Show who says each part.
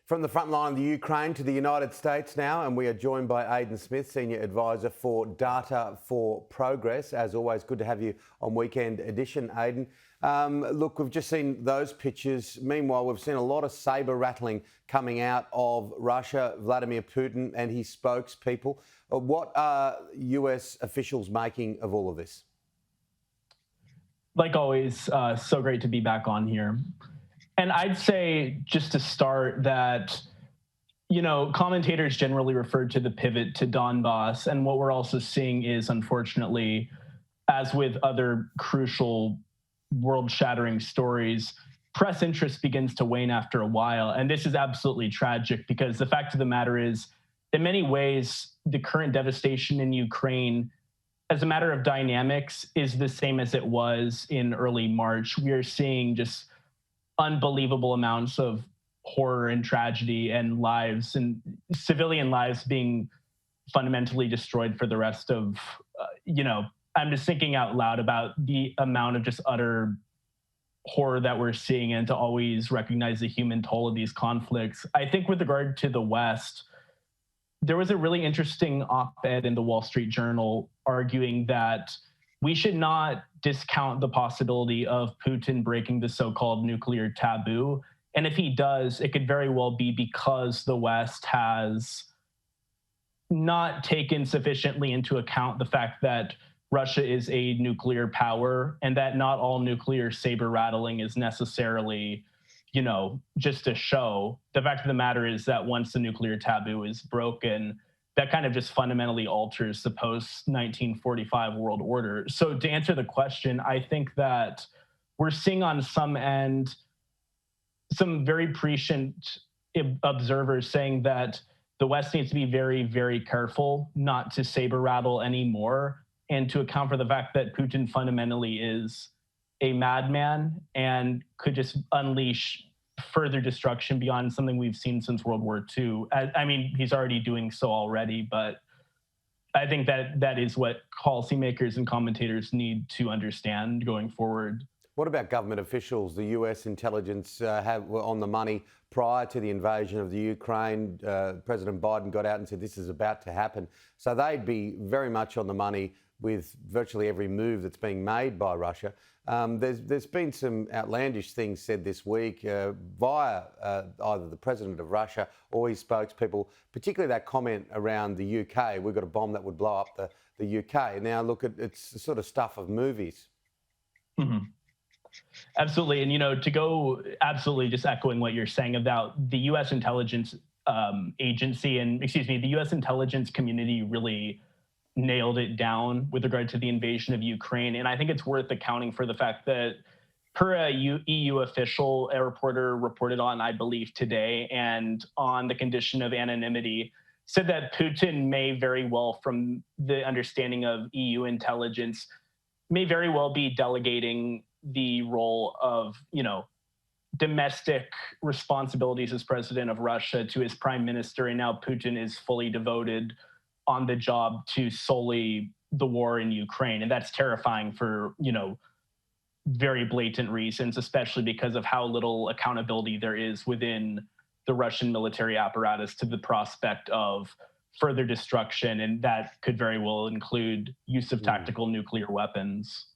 Speaker 1: From the front line of the Ukraine to the United States now, and we are joined by Aidan Smith, Senior Advisor for Data for Progress. As always, good to have you on Weekend Edition, Aidan. Look, we've just seen those pictures. Meanwhile, we've seen a lot of sabre rattling coming out of Russia, Vladimir Putin and his spokespeople. What are US officials making of all of this?
Speaker 2: Like always, so great to be back on here. And I'd say, just to start, that, commentators generally refer to the pivot to Donbass. And what we're also seeing is, unfortunately, as with other crucial world-shattering stories, press interest begins to wane after a while. And this is absolutely tragic because the fact of the matter is, in many ways, the current devastation in Ukraine, as a matter of dynamics, is the same as it was in early March. We are seeing just unbelievable amounts of horror and tragedy and lives and civilian lives being fundamentally destroyed for the rest of, I'm just thinking out loud about the amount of just utter horror that we're seeing, and to always recognize the human toll of these conflicts. I think with regard to the West, there was a really interesting op-ed in the Wall Street Journal arguing that we should not discount the possibility of Putin breaking the so-called nuclear taboo. And if he does, it could very well be because the West has not taken sufficiently into account the fact that Russia is a nuclear power and that not all nuclear saber rattling is necessarily, just a show. The fact of the matter is that once the nuclear taboo is broken, that kind of just fundamentally alters the post-1945 world order. So to answer the question, I think that we're seeing on some end some very prescient observers saying that the West needs to be very, very careful not to saber rattle anymore, and to account for the fact that Putin fundamentally is a madman and could just unleash further destruction beyond something we've seen since World War II. I mean, he's already doing so already, but I think that is what policymakers and commentators need to understand going forward.
Speaker 1: What about government officials? The US intelligence were on the money prior to the invasion of the Ukraine. President Biden got out and said this is about to happen. So they'd be very much on the money with virtually every move that's being made by Russia. There's been some outlandish things said this week via either the president of Russia or his spokespeople, particularly that comment around the UK. We've got a bomb that would blow up the UK. Now, look, it's the sort of stuff of movies.
Speaker 2: Mm-hmm. Absolutely. And, to go absolutely just echoing what you're saying about the U.S. intelligence agency the U.S. intelligence community really nailed it down with regard to the invasion of Ukraine. And I think it's worth accounting for the fact that per a EU official, a reporter reported on, I believe, today, and on the condition of anonymity, said that Putin may very well, from the understanding of EU intelligence, may very well be delegating the role of, domestic responsibilities as president of Russia to his prime minister. And now Putin is fully devoted on the job to solely the war in Ukraine. And that's terrifying for, very blatant reasons, especially because of how little accountability there is within the Russian military apparatus to the prospect of further destruction. And that could very well include use of tactical nuclear weapons.